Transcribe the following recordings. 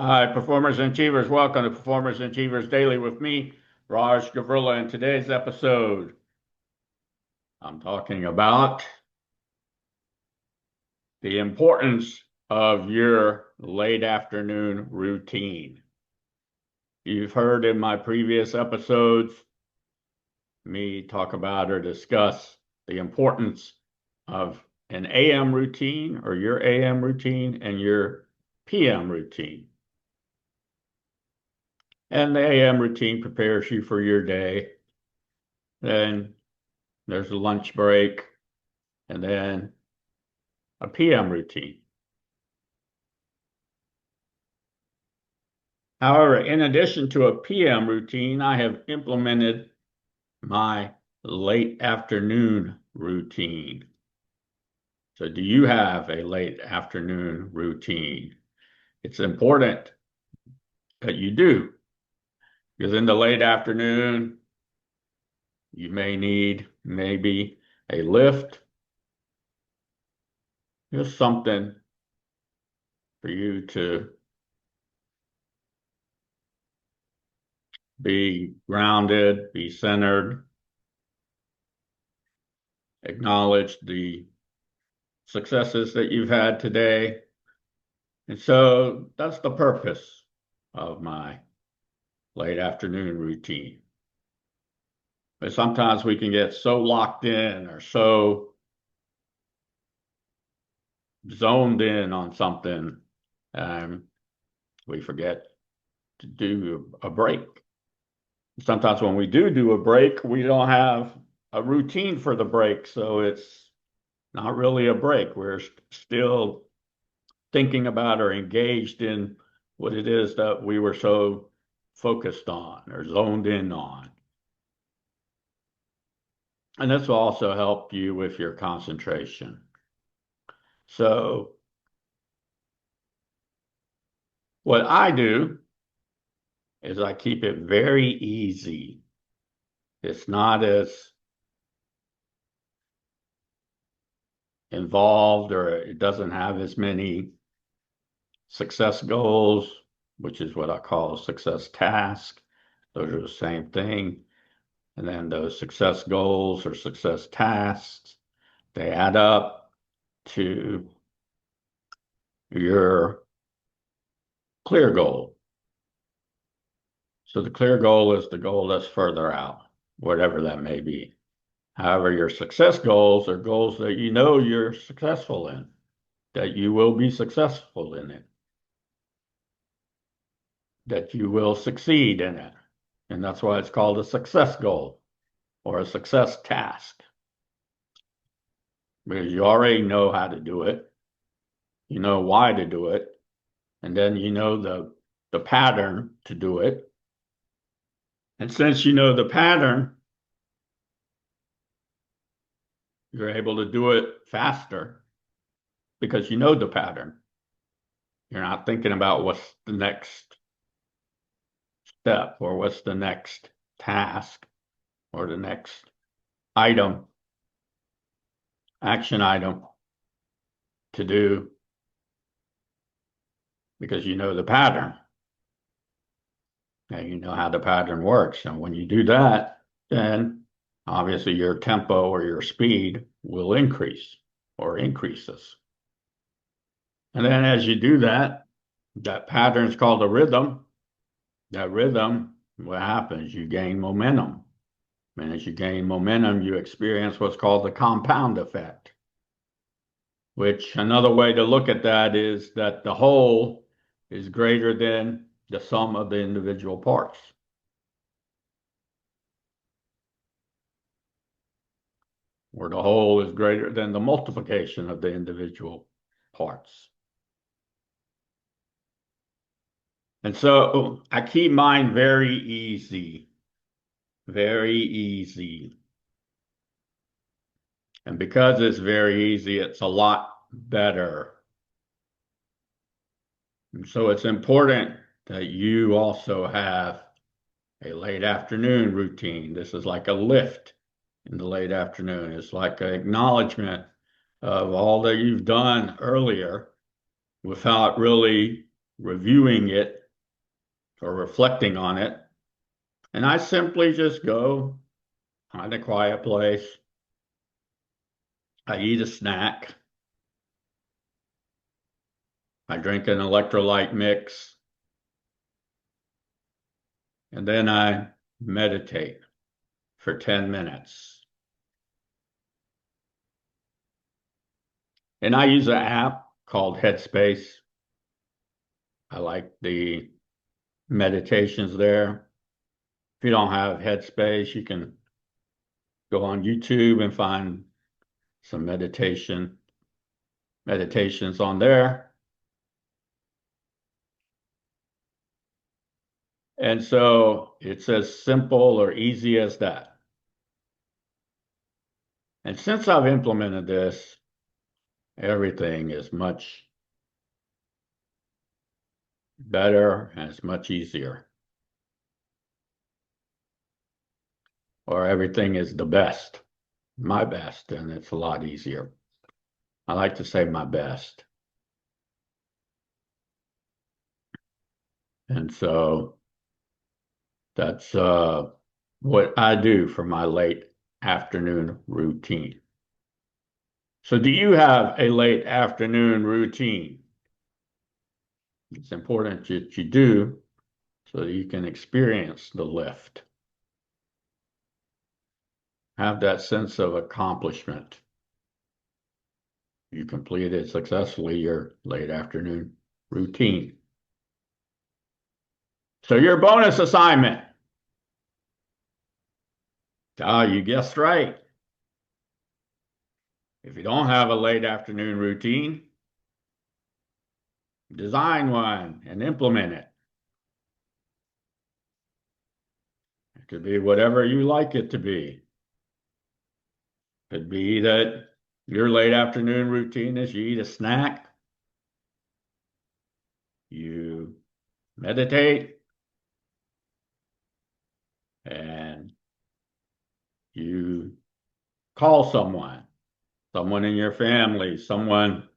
Hi, performers and achievers. Welcome to Performers and Achievers Daily with me, Raj Gavurla. In today's episode, I'm talking about the importance of your late afternoon routine. You've heard in my previous episodes me talk about or discuss the importance of an AM routine or your AM routine and your PM routine. And the AM routine prepares you for your day. Then there's a lunch break, and then a PM routine. However, in addition to a PM routine, I have implemented my late afternoon routine. So, do you have a late afternoon routine? It's important that you do, because in the late afternoon, you may need maybe a lift, just something for you to be grounded, be centered, acknowledge the successes that you've had today. And so that's the purpose of my late afternoon routine. But sometimes we can get so locked in or so zoned in on something, and we forget to do a break. Sometimes when we do a break, we don't have a routine for the break, so it's not really a break. We're still thinking about or engaged in what it is that we were so focused on or zoned in on. And this will also help you with your concentration. So, what I do is I keep it very easy. It's not as involved, or it doesn't have as many success goals, which is what I call success task. Those are the same thing. And then those success goals or success tasks, they add up to your clear goal. So the clear goal is the goal that's further out, whatever that may be. However, your success goals are goals that you know you're successful in, that you will be successful in it, that you will succeed in it. And that's why it's called a success goal or a success task, because you already know how to do it, you know why to do it, and then you know the pattern to do it. And since you know the pattern, you're able to do it faster because you know the pattern. You're not thinking about what's the next step or what's the next task or the next item, action item to do, because you know the pattern and you know how the pattern works. And when you do that, then obviously your tempo or your speed will increase or increases. And then as you do that, that pattern is called a rhythm. That rhythm, what happens? You gain momentum. And as you gain momentum, you experience what's called the compound effect, which another way to look at that is that the whole is greater than the sum of the individual parts. Where the whole is greater than the multiplication of the individual parts. And so I keep mine very easy, very easy. And because it's very easy, it's a lot better. And so it's important that you also have a late afternoon routine. This is like a lift in the late afternoon. It's like an acknowledgement of all that you've done earlier without really reviewing it or reflecting on it. And I simply just go find a quiet place. I eat a snack. I drink an electrolyte mix. And then I meditate for 10 minutes. And I use an app called Headspace. I like the meditations there. If you don't have Headspace, you can go on YouTube and find some meditations on there. And so it's as simple or easy as that. And since I've implemented this, everything is much better and it's much easier. Or everything is the best, my best, and it's a lot easier. I like to say my best. And so that's what I do for my late afternoon routine. So do you have a late afternoon routine? It's important that you do so that you can experience the lift. Have that sense of accomplishment. You completed successfully your late afternoon routine. So your bonus assignment. You guessed right. If you don't have a late afternoon routine, design one and implement it. It could be whatever you like it to be. It could be that your late afternoon routine is you eat a snack, you meditate, and you call someone in your family, someone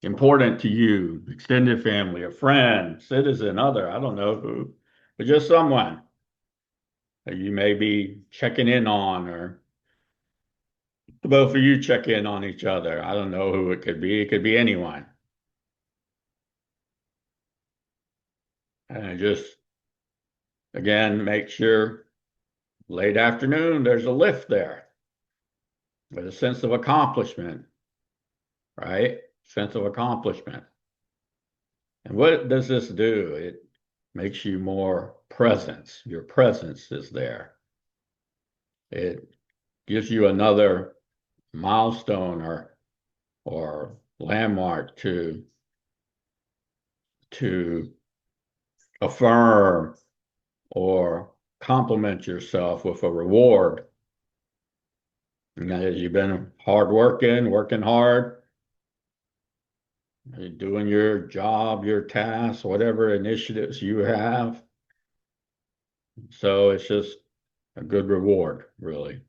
important to you, extended family, a friend, citizen, other, I don't know who, but just someone that you may be checking in on, or both of you check in on each other. I don't know who it could be. It could be anyone. And just, again, make sure late afternoon, there's a lift there with a sense of accomplishment, right? Sense of accomplishment. And what does this do? It makes you more present. Your presence is there. It gives you another milestone or landmark to affirm or compliment yourself with a reward. And that is, you've been working hard, doing your job, your tasks, whatever initiatives you have. So it's just a good reward, really.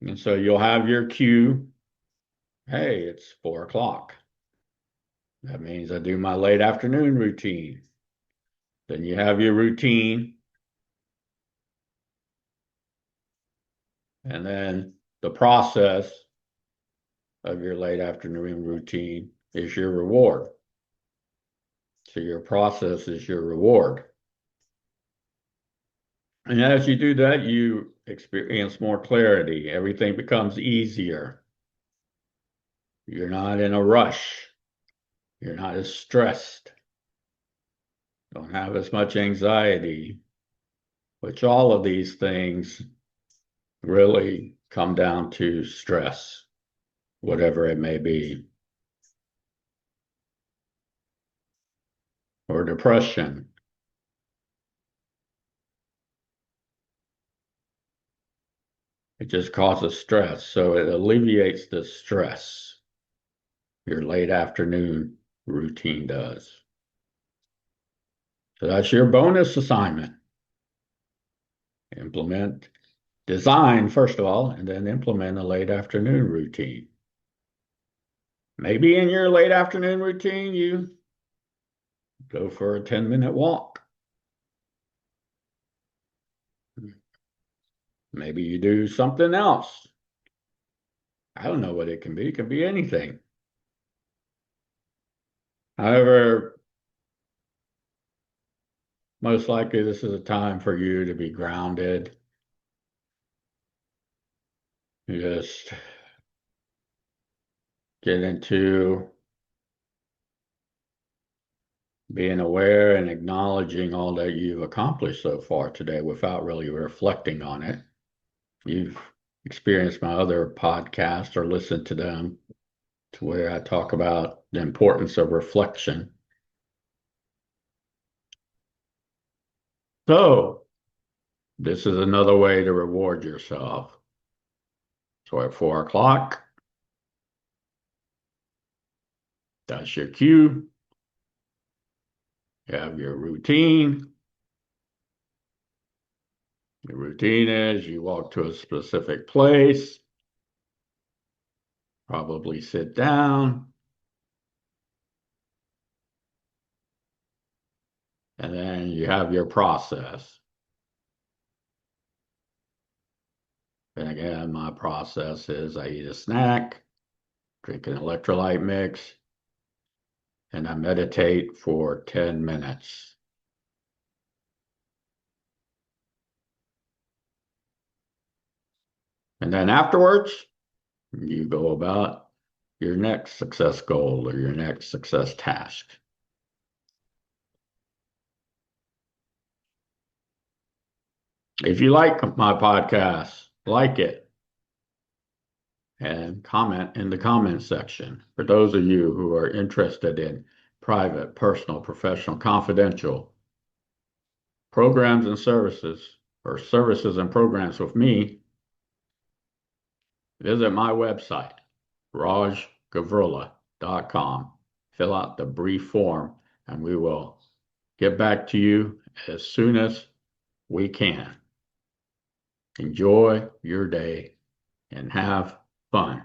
And so you'll have your cue. Hey, it's 4 o'clock. That means I do my late afternoon routine. Then you have your routine. And then the process of your late afternoon routine is your reward. So your process is your reward. And as you do that, you experience more clarity. Everything becomes easier. You're not in a rush. You're not as stressed. Don't have as much anxiety, which all of these things really come down to stress, whatever it may be, or depression. It just causes stress. So it alleviates the stress. Your late afternoon routine does. So that's your bonus assignment. Design, first of all, and then implement a late afternoon routine. Maybe in your late afternoon routine, you go for a 10-minute walk. Maybe you do something else. I don't know what it can be. It can be anything. However, most likely this is a time for you to be grounded. Just get into being aware and acknowledging all that you've accomplished so far today without really reflecting on it. You've experienced my other podcasts or listened to them to where I talk about the importance of reflection. So, this is another way to reward yourself. So, at 4 o'clock, that's your cue. You have your routine. Your routine is you walk to a specific place, probably sit down, and then you have your process. And again, my process is I eat a snack, drink an electrolyte mix, and I meditate for 10 minutes. And then afterwards, you go about your next success goal or your next success task. If you like my podcast, like it and comment in the comment section. For those of you who are interested in private, personal, professional, confidential programs and services, or services and programs with me, visit my website, rajgavurla.com. Fill out the brief form, and we will get back to you as soon as we can. Enjoy your day and have fun.